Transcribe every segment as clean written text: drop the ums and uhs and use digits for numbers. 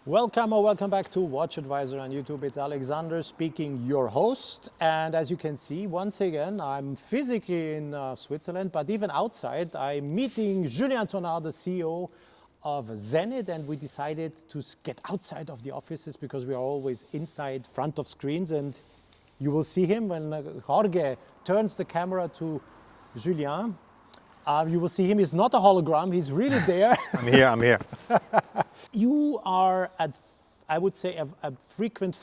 Welcome or welcome back to WatchAdvisor on YouTube. It's Alexander speaking, your host. And as you can see, once again, I'm physically in Switzerland, but even outside, I'm meeting Julien Tornare, the CEO of Zenith, and we decided to get outside of the offices because we are always inside front of screens. And you will see him when Jorge turns the camera to Julien. You will see him. He's not a hologram. He's really there. I'm here. You are, I would say, a frequent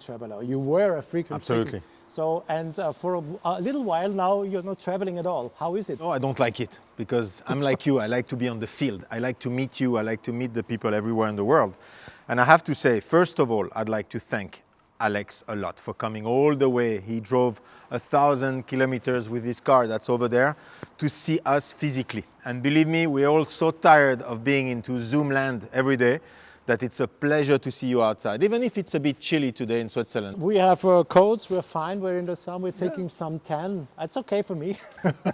traveler. You were a frequent. Absolutely. So, and for a little while now, you're not traveling at all. How is it? No, I don't like it because I'm like you. I like to be on the field. I like to meet you. I like to meet the people everywhere in the world. And I have to say, first of all, I'd like to thank Alex a lot for coming all the way. He drove 1,000 kilometers with his car that's over there to see us physically. And believe me, we're all so tired of being into Zoom land every day that it's a pleasure to see you outside, even if it's a bit chilly today in Switzerland. We have coats, we're fine, we're in the sun, we're taking some tan. It's okay for me.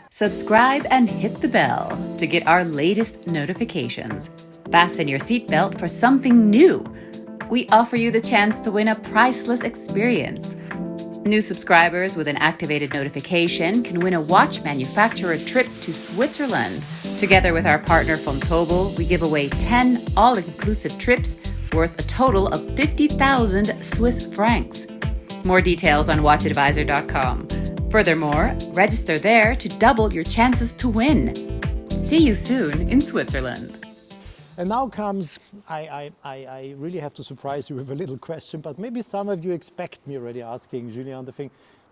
Subscribe and hit the bell to get our latest notifications. Fasten your seatbelt for something new. We offer you the chance to win a priceless experience. New subscribers with an activated notification can win a watch manufacturer trip to Switzerland. Together with our partner Fontobel, we give away 10 all-inclusive trips worth a total of 50,000 Swiss francs. More details on WatchAdvisor.com. Furthermore, register there to double your chances to win. See you soon in Switzerland. And now comes, I really have to surprise you with a little question, but maybe some of you expect me already asking Julien the thing.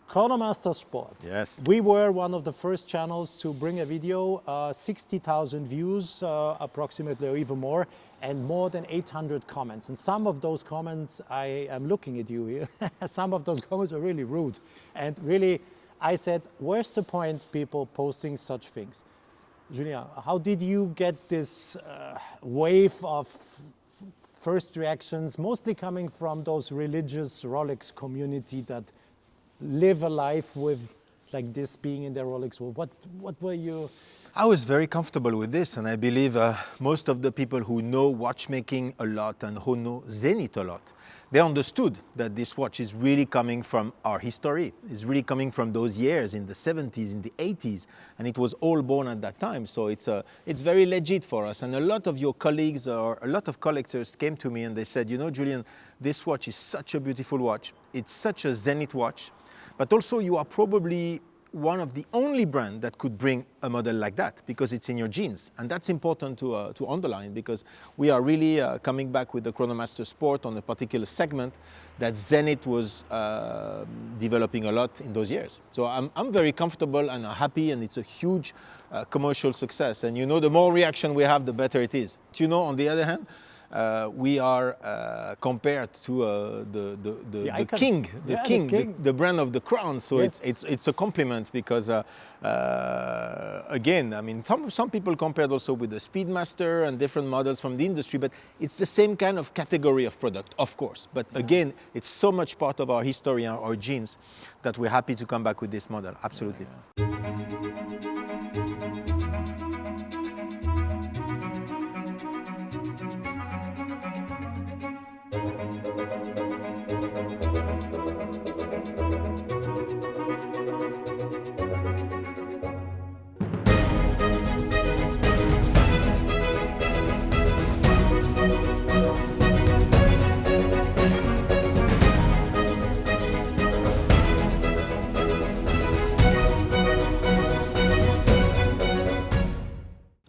Chronomaster Sport. Yes. We were one of the first channels to bring a video, 60,000 views approximately or even more, and more than 800 comments. And some of those comments, I am looking at you here, some of those comments were really rude. And really, I said, where's the point people posting such things? Julien, how did you get this wave of first reactions, mostly coming from those religious Rolex community that live a life with like this being in their Rolex? What were you? I was very comfortable with this, and I believe most of the people who know watchmaking a lot and who know Zenith a lot, they understood that this watch is really coming from our history. It's really coming from those years in the 70s, in the 80s, and it was all born at that time. So it's very legit for us. And a lot of your colleagues or a lot of collectors came to me and they said, you know, Julien, this watch is such a beautiful watch. It's such a Zenith watch, but also you are probably one of the only brands that could bring a model like that because it's in your genes. And that's important to underline because we are really coming back with the Chronomaster Sport on a particular segment that Zenith was developing a lot in those years. So I'm very comfortable and happy, and it's a huge commercial success. And you know, the more reaction we have, the better it is. You know, on the other hand, we are compared to the king, the brand of the crown. So yes. it's a compliment because again, I mean, some people compared also with the Speedmaster and different models from the industry, but it's the same kind of category of product, of course. But again, it's so much part of our history and our genes that we're happy to come back with this model. Absolutely.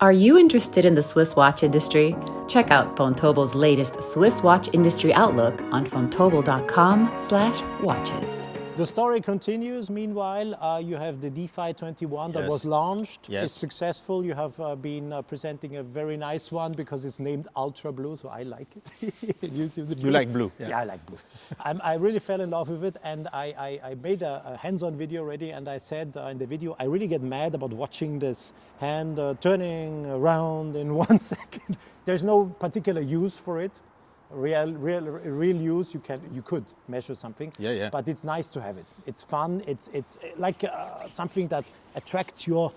Are you interested in the Swiss watch industry? Check out Fontobel's latest Swiss watch industry outlook on fontobel.com/watches. The story continues. Meanwhile, you have the Defy 21 that was launched. Yes. It's successful. You have been presenting a very nice one because it's named Ultrablue, so I like it. You like blue? Yeah, I like blue. I really fell in love with it, and I made a hands-on video already, and I said in the video, I really get mad about watching this hand turning around in 1 second. There's no particular use for it. Real use, you could measure something, but it's nice to have it. It's fun. It's like something that attracts you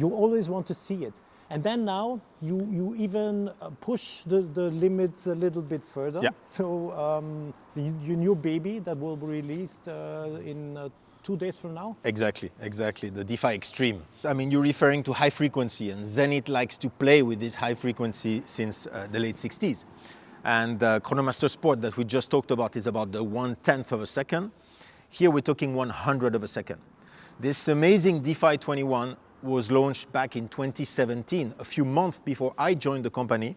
always want to see it. And then now you even push the limits a little bit further. Yeah. So your new baby that will be released in 2 days from now? Exactly, the Defy Extreme. I mean, you're referring to high frequency, and Zenith likes to play with this high frequency since the late 60s. And the Chronomaster Sport that we just talked about is about the 1/10 of a second. Here we're talking 100 of a second. This amazing Defy 21 was launched back in 2017, a few months before I joined the company,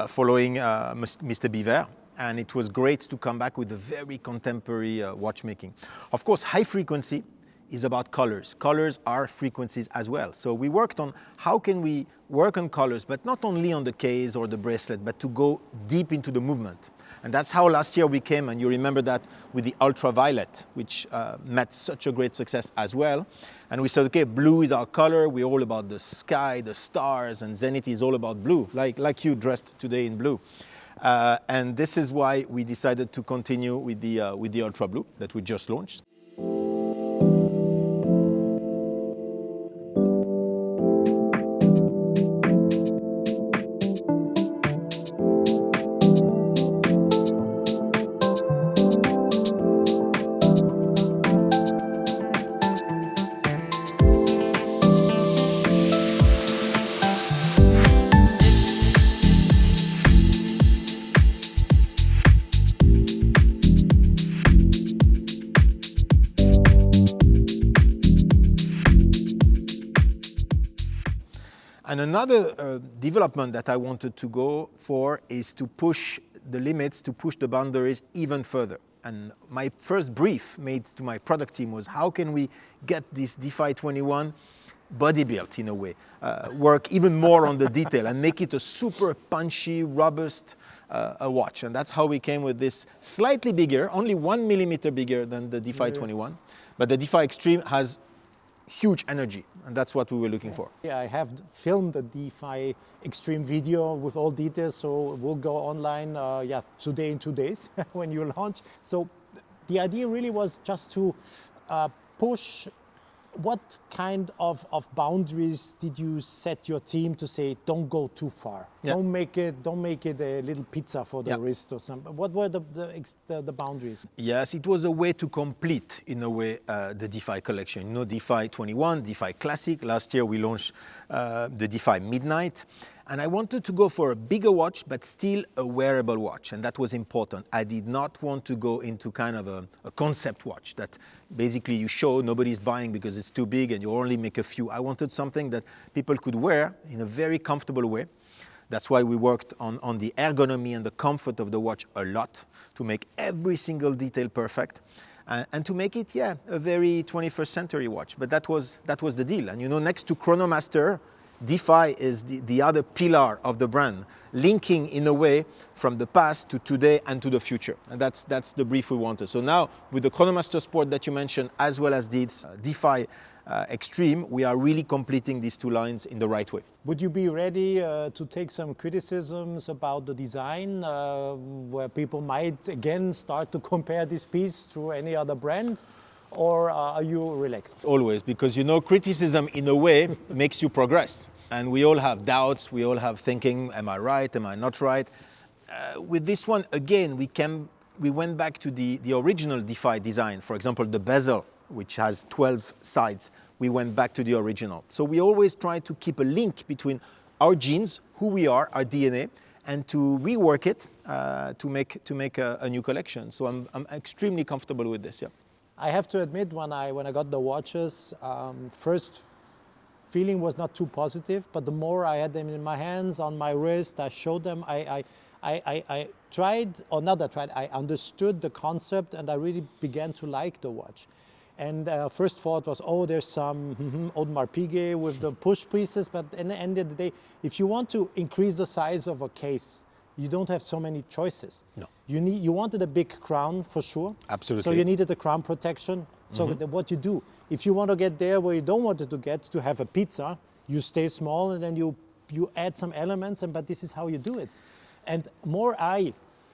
following Mr. Biver. And it was great to come back with a very contemporary watchmaking. Of course, high frequency is about colors. Colors are frequencies as well. So we worked on how can we work on colors, but not only on the case or the bracelet, but to go deep into the movement. And that's how last year we came, and you remember that with the Ultraviolet, which met such a great success as well. And we said, okay, blue is our color. We're all about the sky, the stars, and Zenith is all about blue, like you dressed today in blue. And this is why we decided to continue with the Ultrablue that we just launched. And another development that I wanted to go for is to push the limits, to push the boundaries even further. And my first brief made to my product team was, how can we get this Defy 21 body built in a way, work even more on the detail and make it a super punchy, robust watch. And that's how we came with this slightly bigger, only 1 millimeter bigger than the Defy 21. But the Defy Extreme has huge energy, and that's what we were looking for. Yeah, I have filmed the Defy Extreme video with all details, so we'll go online today in 2 days when you launch. So the idea really was just to push. What kind of boundaries did you set your team to say, don't go too far? Yeah. Don't make it a little pizza for the wrist or something. What were the boundaries? Yes, it was a way to complete, in a way, the Defy collection. You know, Defy 21, Defy Classic. Last year we launched the Defy Midnight. And I wanted to go for a bigger watch, but still a wearable watch. And that was important. I did not want to go into kind of a concept watch that basically you show, nobody's buying because it's too big and you only make a few. I wanted something that people could wear in a very comfortable way. That's why we worked on the ergonomy and the comfort of the watch a lot to make every single detail perfect. And to make it, a very 21st century watch. But that was the deal. And you know, next to Chronomaster, Defy is the other pillar of the brand, linking in a way from the past to today and to the future. And that's the brief we wanted. So now with the Chronomaster Sport that you mentioned, as well as the Defy Extreme, we are really completing these two lines in the right way. Would you be ready to take some criticisms about the design, where people might again start to compare this piece to any other brand? Or are you relaxed? Always, because you know, criticism in a way makes you progress. And we all have doubts, we all have thinking, am I right, am I not right? With this one, again, we went back to the original Defy design. For example, the bezel, which has 12 sides, we went back to the original. So we always try to keep a link between our genes, who we are, our DNA, and to rework it to make a new collection. So I'm extremely comfortable with this, I have to admit, when I got the watches, first feeling was not too positive, but the more I had them in my hands, on my wrist, I showed them, I understood the concept and I really began to like the watch. And first thought was, oh, there's some Audemars Piguet with the push pieces, but at the end of the day, if you want to increase the size of a case, you don't have so many choices. No. You wanted a big crown for sure. Absolutely. So you needed a crown protection. So what you do, if you want to get there where you don't want it to get, to have a pizza, you stay small and then you add some elements, but this is how you do it. And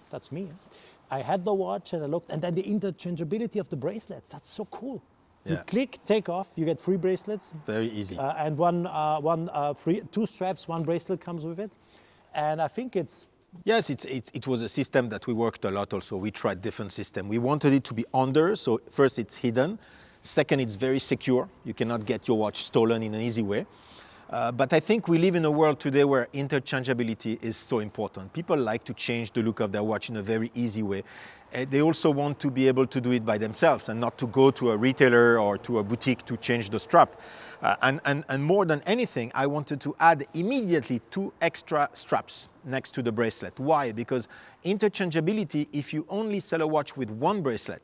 that's me. I had the watch and I looked, and then the interchangeability of the bracelets, that's so cool. You Yeah. click, take off, you get 3 bracelets. Very easy. And free, 2 straps, 1 bracelet comes with it. And I think it's... Yes, it was a system that we worked a lot also. We tried different systems. We wanted it to be under, so first it's hidden. Second, it's very secure. You cannot get your watch stolen in an easy way. But I think we live in a world today where interchangeability is so important. People like to change the look of their watch in a very easy way. They also want to be able to do it by themselves and not to go to a retailer or to a boutique to change the strap. And more than anything, I wanted to add immediately 2 extra straps next to the bracelet. Why? Because interchangeability, if you only sell a watch with 1 bracelet,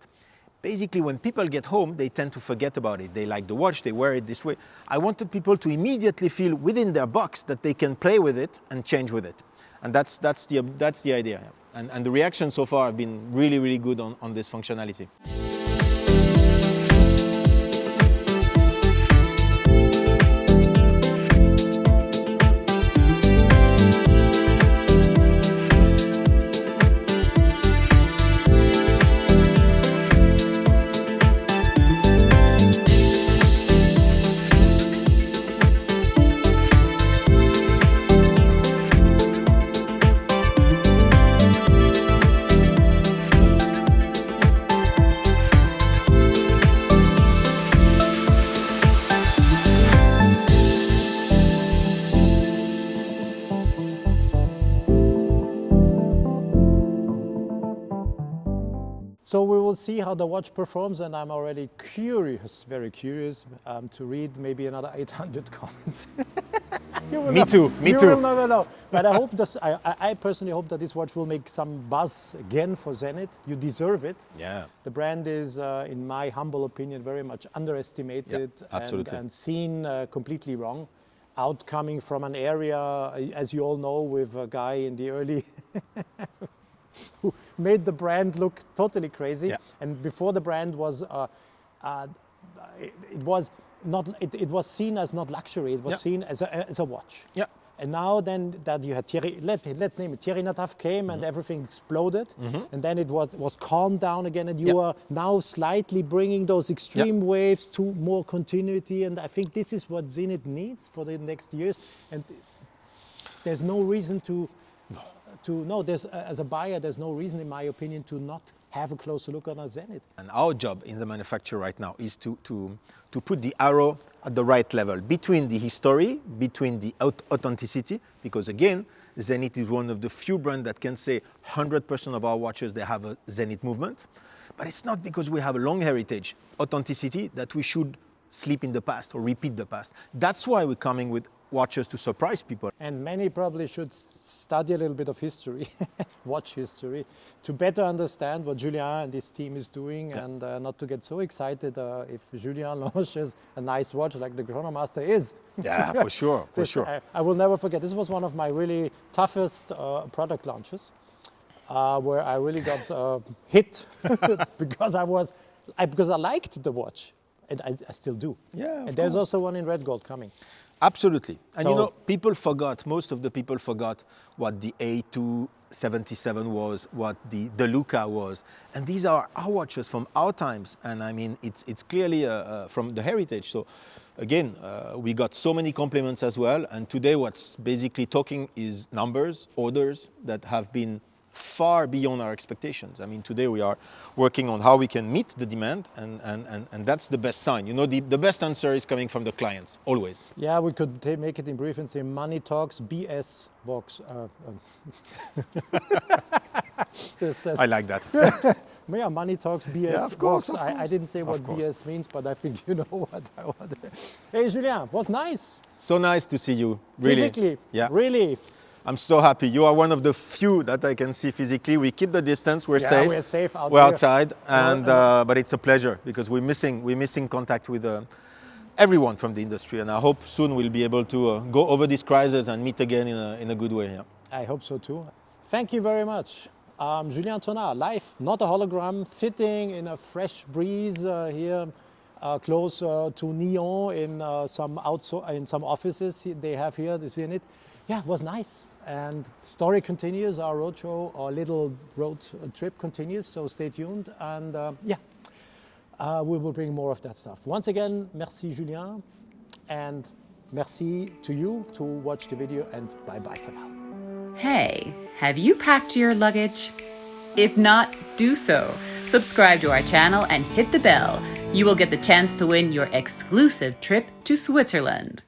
basically when people get home, they tend to forget about it. They like the watch, they wear it this way. I wanted people to immediately feel within their box that they can play with it and change with it. And that's the idea. And the reactions so far have been really, really good on this functionality. So we will see how the watch performs, and I'm already curious, very curious, to read maybe another 800 comments. Me too. You will never know. But I hope this. I personally hope that this watch will make some buzz again for Zenith. You deserve it. Yeah. The brand is, in my humble opinion, very much underestimated and seen completely wrong. Outcoming from an area, as you all know, with a guy in the early who made the brand look totally crazy. Yeah. And before the brand was, it was seen as not luxury. It was seen as a watch. Yeah. And now then that you had Thierry, let's name it, Thierry Nataf came and everything exploded. And then it was calmed down again, and you are now slightly bringing those extreme waves to more continuity. And I think this is what Zenith needs for the next years. And there's no reason as a buyer, there's no reason, in my opinion, to not have a closer look on a Zenith. And our job in the manufacturer right now is to put the arrow at the right level between the history, between the authenticity, because again, Zenith is one of the few brands that can say 100% of our watches, they have a Zenith movement. But it's not because we have a long heritage, authenticity, that we should sleep in the past or repeat the past. That's why we're coming with watches to surprise people. And many probably should study a little bit of history, watch history, to better understand what Julien and his team is doing, and not to get so excited if Julien launches a nice watch like the Chronomaster is. Yeah, for sure, for sure. I will never forget. This was one of my really toughest product launches, where I really got hit because I liked the watch, and I still do. Yeah, and there's also one in red gold coming. Absolutely. And you know, most of the people forgot what the A277 was, what the Luca was. And these are our watches from our times. And I mean, it's clearly from the heritage. So again, we got so many compliments as well. And today what's basically talking is numbers, orders that have been far beyond our expectations. I mean, today we are working on how we can meet the demand, and that's the best sign. You know, the best answer is coming from the clients, always. Yeah, we could make it in brief and say money talks, BS box. I like that. Yeah, money talks, BS yeah, of course, box. of course. I didn't say what BS means, but I think you know what I wanted. Hey, Julien, it was nice. So nice to see you, really. Physically, yeah. Really. I'm so happy. You are one of the few that I can see physically. We keep the distance. We're safe. We're safe out We're here. outside, and but it's a pleasure because we're missing contact with everyone from the industry, and I hope soon we'll be able to go over this crisis and meet again in a good way. Yeah. I hope so too. Thank you very much. Julien Tornare, live, not a hologram, sitting in a fresh breeze here, close to Nyon in some offices they have here, the Zenith. Yeah, it was nice. And story continues, our roadshow, our little road trip continues, so stay tuned. And we will bring more of that stuff. Once again, merci Julien, and merci to you to watch the video, and bye-bye for now. Hey, have you packed your luggage? If not, do so. Subscribe to our channel and hit the bell. You will get the chance to win your exclusive trip to Switzerland.